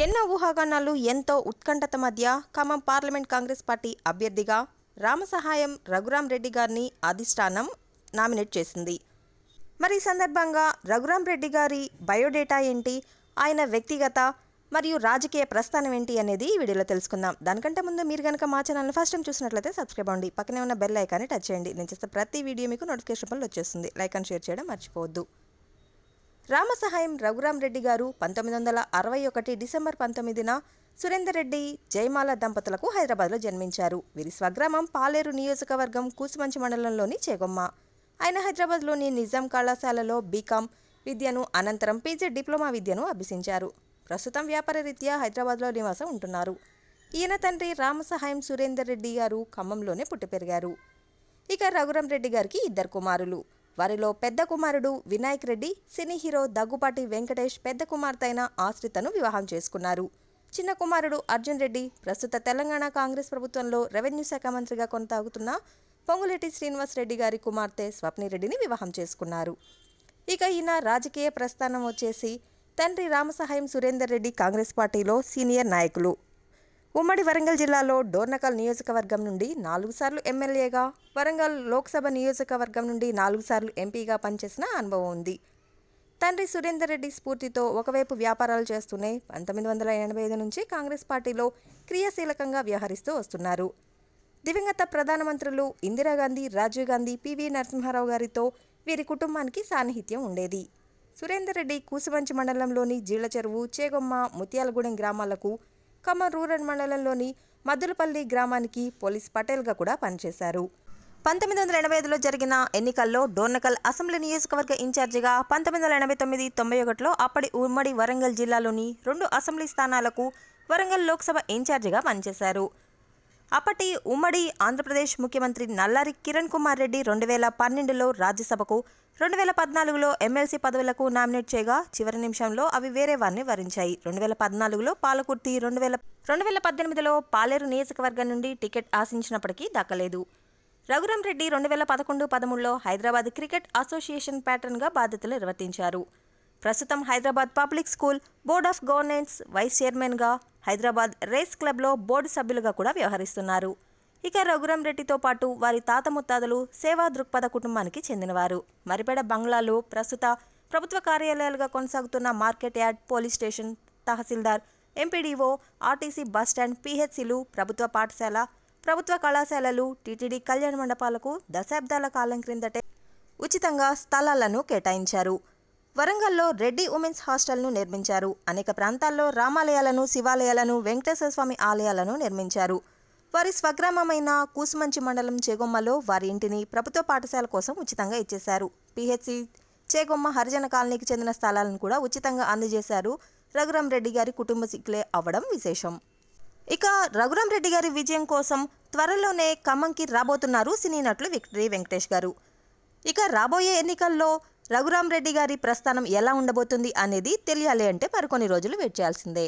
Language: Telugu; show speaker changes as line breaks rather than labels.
ఎన్నో ఊహాగానాలు ఎంతో ఉత్కంఠత మధ్య ఖమ్మం పార్లమెంట్ కాంగ్రెస్ పార్టీ అభ్యర్థిగా రామసహాయం రఘురాం రెడ్డి గారిని అధిష్టానం నామినేట్ చేసింది. మరి ఈ సందర్భంగా రఘురాం రెడ్డి గారి బయోడేటా ఏంటి, ఆయన వ్యక్తిగత మరియు రాజకీయ ప్రస్థానం ఏంటి అనేది ఈ వీడియోలో తెలుసుకుందాం. దానికంటే ముందు మీరు కనుక మా ఛానల్ని ఫస్ట్ టైం చూసినట్లయితే సబ్స్క్రైబ్ అవ్వండి, పక్కనే ఉన్న బెల్ ఐకాన్ని టచ్ చేయండి. నేను చేస్తే ప్రతి వీడియో మీకు నోటిఫికేషన్ పనులు వచ్చేస్తుంది. లైక్ అండ్ షేర్ చేయడం మర్చిపోవద్దు. రామసహాయం రఘురాం రెడ్డి గారు 1961 డిసెంబర్ 19న సురేందర్ రెడ్డి జయమాల దంపతులకు హైదరాబాద్లో జన్మించారు. వీరి స్వగ్రామం పాలేరు నియోజకవర్గం కూసుమంచి మండలంలోని చేగొమ్మ. ఆయన హైదరాబాద్లోని నిజాం కళాశాలలో బీకాం విద్యను అనంతరం పీజీ డిప్లొమా విద్యను అభ్యసించారు. ప్రస్తుతం వ్యాపార రీత్యా హైదరాబాద్లో నివాసం ఉంటున్నారు. ఈయన తండ్రి రామసహాయం సురేందర్ రెడ్డి గారు ఖమ్మంలోనే పుట్టి పెరిగారు. ఇక రఘురాం రెడ్డి గారికి 2 కుమారులు. వారిలో పెద్ద కుమారుడు వినాయక్ రెడ్డి సినీ హీరో దగ్గుపాటి వెంకటేష్ పెద్ద కుమార్తె అయిన ఆశ్రితను వివాహం చేసుకున్నారు. చిన్న కుమారుడు అర్జున్ రెడ్డి ప్రస్తుత తెలంగాణ కాంగ్రెస్ ప్రభుత్వంలో రెవెన్యూ శాఖ మంత్రిగా కొనసాగుతున్న పొంగులేటి శ్రీనివాస్ రెడ్డి గారి కుమార్తె స్వప్నిరెడ్డిని వివాహం చేసుకున్నారు. ఇక ఈయన రాజకీయ ప్రస్థానం వచ్చేసి తండ్రి రామసహాయం సురేందర్ రెడ్డి కాంగ్రెస్ పార్టీలో సీనియర్ నాయకులు. ఉమ్మడి వరంగల్ జిల్లాలో డోర్నకల్ నియోజకవర్గం నుండి 4 సార్లు ఎమ్మెల్యేగా, వరంగల్ లోక్సభ నియోజకవర్గం నుండి 4 సార్లు ఎంపీగా పనిచేసిన అనుభవం ఉంది. తండ్రి సురేందర్ రెడ్డి స్ఫూర్తితో ఒకవైపు వ్యాపారాలు చేస్తూనే 1985 నుంచి కాంగ్రెస్ పార్టీలో క్రియాశీలకంగా వ్యవహరిస్తూ వస్తున్నారు. దివంగత ప్రధానమంత్రులు ఇందిరాగాంధీ, రాజీవ్ గాంధీ, పివి నరసింహారావు గారితో వీరి కుటుంబానికి సాన్నిహిత్యం ఉండేది. సురేందర్ రెడ్డి కూసుమంచి మండలంలోని జీళ్లచెరువు, చేగొమ్మ, ముత్యాలగూడెం గ్రామాలకు, ఖమ్మం రూరల్ మండలంలోని మద్దులపల్లి గ్రామానికి పోలీస్ పటేల్గా కూడా పనిచేశారు. 1985లో జరిగిన ఎన్నికల్లో డోర్నకల్ అసెంబ్లీ నియోజకవర్గ ఇన్ఛార్జిగా, 1989-91లో అప్పటి ఉమ్మడి వరంగల్ జిల్లాలోని 2 అసెంబ్లీ స్థానాలకు వరంగల్ లోక్సభ ఇన్ఛార్జిగా పనిచేశారు. అప్పటి ఉమ్మడి ఆంధ్రప్రదేశ్ ముఖ్యమంత్రి నల్లారి కిరణ్ కుమార్ రెడ్డి 2012లో రాజ్యసభకు, 2014లో ఎమ్మెల్సీ పదవులకు నామినేట్ చేయగా చివరి నిమిషంలో అవి వేరే వారిని వరించాయి. 2014లో పాలకుర్తి, 2018లో పాలేరు నియోజకవర్గం నుండి టికెట్ ఆశించినప్పటికీ దక్కలేదు. రఘురాం రెడ్డి 2011-13లో హైదరాబాద్ క్రికెట్ అసోసియేషన్ ప్యాటర్న్గా బాధ్యతలు నిర్వర్తించారు. ప్రస్తుతం Hyderabad public school board of governance vice చైర్మన్గా, హైదరాబాద్ రేస్ క్లబ్లో బోర్డు సభ్యులుగా కూడా వ్యవహరిస్తున్నారు. ఇక రఘురాం రెడ్డితో పాటు వారి తాత ముత్తాతలు సేవా దృక్పథ కుటుంబానికి చెందినవారు. మరిపేడ బంగ్లాలో ప్రస్తుత ప్రభుత్వ కార్యాలయాలుగా కొనసాగుతున్న మార్కెట్ యార్డ్, పోలీస్ స్టేషన్, తహసీల్దార్, ఎంపీడీఓ, ఆర్టీసీ బస్టాండ్, పీహెచ్సీలు, ప్రభుత్వ పాఠశాల, ప్రభుత్వ కళాశాలలు, టీటీడీ కళ్యాణ మండపాలకు దశాబ్దాల కాలం క్రిందటే ఉచితంగా స్థలాలను కేటాయించారు. వరంగల్లో రెడ్డి ఉమెన్స్ హాస్టల్ను నిర్మించారు. అనేక ప్రాంతాల్లో రామాలయాలను, శివాలయాలను, వెంకటేశ్వర స్వామి ఆలయాలను నిర్మించారు. వారి స్వగ్రామమైన కూసుమంచి మండలం చేగొమ్మలో వారి ఇంటిని ప్రభుత్వ పాఠశాల కోసం ఉచితంగా ఇచ్చేశారు. పీహెచ్సీ చేగొమ్మ హరిజన కాలనీకి చెందిన స్థలాలను కూడా ఉచితంగా అందజేశారు. రఘురాం రెడ్డి గారి కుటుంబ సీక్లే అవ్వడం విశేషం. ఇక రఘురాం రెడ్డి గారి విజయం కోసం త్వరలోనే ఖమ్మంకి రాబోతున్నారు సినీ నటులు విక్టరీ వెంకటేష్ గారు. ఇక రాబోయే ఎన్నికల్లో రఘురాం రెడ్డి గారి ప్రస్థానం ఎలా ఉండబోతుంది అనేది తెలియాలి అంటే మరికొన్ని రోజులు వెయిట్ చేయాల్సిందే.